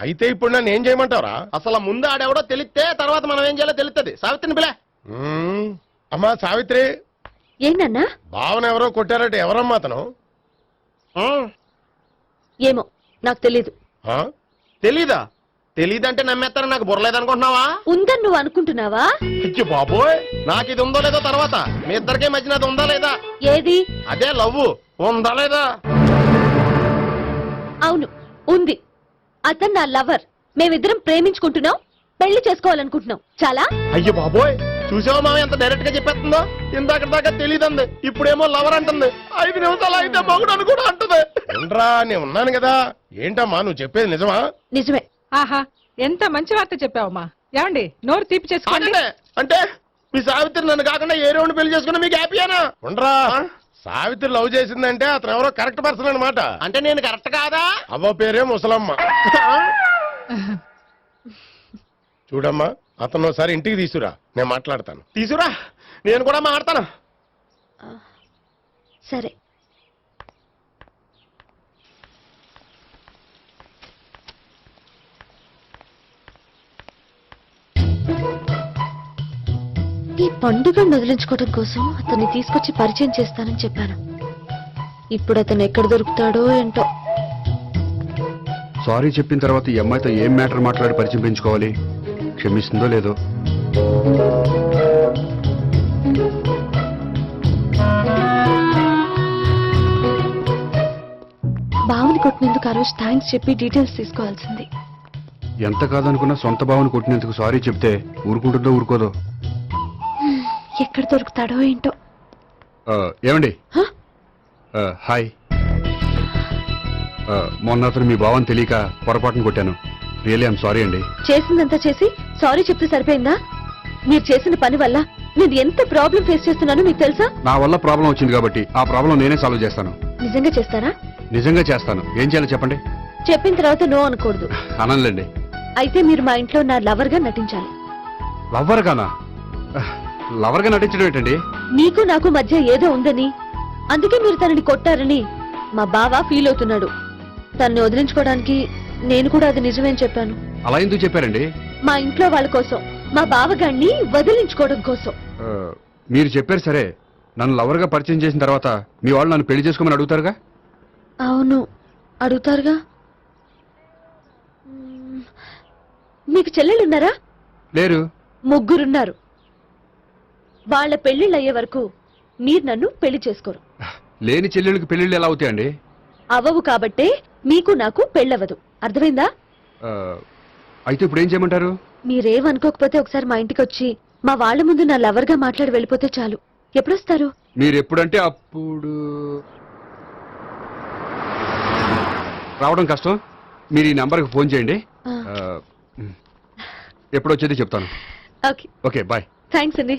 అయితే ఇప్పుడు నన్ను ఏం చేయమంటావరా? అసలు ముందు ఆడెవడో తెలిస్తే తర్వాత మనం ఏం చేయాలో తెలుస్తుంది. సావిత్రిని పిల్ల. అమ్మా సావిత్రి, ఏంటన్నా? భావన ఎవరో కొట్టారట, ఎవరమ్మా అతను? ఏమో నాకు తెలీదు. తెలీదా? తెలీదంటే నమ్మేస్తారని నాకు బుర్రలేదనుకుంటున్నావా? ఉందని నువ్వు అనుకుంటున్నావా? అయ్యో బాబోయ్, నాకు ఇది ఉందో లేదో తర్వాత. మీ ఇద్దరికే మధ్యన అది ఉందా లేదా? ఏది? అదే లవ్ ఉందా లేదా? అవును, ఉంది. అతను నా లవర్. మేమిద్దరం ప్రేమించుకుంటున్నాం, పెళ్లి చేసుకోవాలనుకుంటున్నాం. చాలా. అయ్యో బాబోయ్, చూసావా మామ ఎంత డైరెక్ట్ గా చెప్పేస్తుందో? ఇందాక దాకా తెలియదండి, ఇప్పుడేమో లవర్ అంటుంది. 5 నిమిషాలు అయితే మగుడు అని కూడా అంటుంది. ఉండరా, నేను ఉన్నాను కదా. ఏంటమ్మా నువ్వు చెప్పేది నిజమా? నిజమే. ఆహా, ఎంత మంచి వార్త చెప్పావమ్మా. ఏమండి, నోరు తీపి చేసుకోండి. అంటే మీ సావిత్రి నన్ను కాకుండా ఏ రౌండ్ పెళ్లి చేసుకున్నా మీకు హ్యాపీయేనా? ఉండరా, సావిత్రి లవ్ చేసిందంటే అతను ఎవరో కరెక్ట్ పర్సన్ అనమాట. అంటే నేను కరెక్ట్ కాదా? అవ్వ పేరే ముసలమ్మ. చూడమ్మా, అతను ఒకసారి ఇంటికి తీసుకురా, నేను మాట్లాడతాను. తీసురా, నేను కూడా మాట్లాడతాను. సరే. ఈ పండుగను వదిలించుకోవడం కోసం అతన్ని తీసుకొచ్చి పరిచయం చేస్తానని చెప్పాను. ఇప్పుడు అతను ఎక్కడ దొరుకుతాడో ఏంటో. సారీ చెప్పిన తర్వాత ఈ అమ్మాయితో ఏం మ్యాటర్ మాట్లాడి పరిచయం పెంచుకోవాలి? క్షమిస్తుందో లేదో. బావుని కొట్టినందుకు ఆ రోజు థ్యాంక్స్ చెప్పి డీటెయిల్స్ తీసుకోవాల్సింది. ఎంత కాదనుకున్నా సొంత భావన కొట్టినందుకు సారీ చెప్తే ఊరుకుంటుందో ఊరుకోదో. ఎక్కడ దొరుకుతాడో ఏంటో. ఏమండి, హాయ్. మొన్న అతను మీ భావన తెలియక పొరపాటును కొట్టాను. రియలీ ఐఎమ్ సారీ అండి. చేసిందంతా చేసి సారీ చెప్తే సరిపోయిందా? మీరు చేసిన పని వల్ల నేను ఎంత ప్రాబ్లం ఫేస్ చేస్తున్నానో మీకు తెలుసా? నా వల్ల ప్రాబ్లం వచ్చింది కాబట్టి ఆ ప్రాబ్లం నేనే సాల్వ్ చేస్తాను. నిజంగా చేస్తారా? నిజంగా చేస్తాను. ఏం చేయాలో చెప్పండి. చెప్పిన తర్వాత నో అనకూడదు. అనంలేండి. అయితే మీరు మా ఇంట్లో నా లవర్ గా నటించాలి. లవర్ గానా? లవర్ గా నటించడం ఏంటండి? నీకు నాకు మధ్య ఏదో ఉందని, అందుకే మీరు తనని కొట్టారని మా బావ ఫీల్ అవుతున్నాడు. తనని వదిలించుకోవడానికి నేను కూడా అది నిజమేని చెప్పాను. అలా ఎందుకు చెప్పారండి? మా ఇంట్లో వాళ్ళ కోసం, మా బావగాన్ని వదిలించుకోవడం కోసం. మీరు చెప్పారు సరే, నన్ను లవర్ గా పరిచయం చేసిన తర్వాత మీ వాళ్ళు నన్ను పెళ్లి చేసుకోమని అడుగుతారుగా? అవును, అడుగుతారుగా. మీకు చెల్లెళ్ళున్నారా? లేరు. ముగ్గురున్నారు. వాళ్ళ పెళ్లిళ్ళు అయ్యే వరకు మీరు నన్ను పెళ్లి చేసుకోరు. లేని చెల్లెళ్ళకి పెళ్లిళ్ళు ఎలా అవుతాయండి? అవ్వవు కాబట్టే మీకు నాకు పెళ్ళవదు. అర్థమైందా? అయితే ఇప్పుడు ఏం చేయమంటారు? మీరేమనుకోకపోతే ఒకసారి మా ఇంటికి వచ్చి మా వాళ్ళ ముందు నా లవర్ గా మాట్లాడి వెళ్ళిపోతే చాలు. ఎప్పుడొస్తారు? మీరు ఎప్పుడంటే అప్పుడు. రావడం కష్టం. మీరు ఈ నంబర్కి ఫోన్ చేయండి. ఎప్పుడు వచ్చేది చెప్తాను. ఓకే. Okay, bye. థ్యాంక్స్ అండి.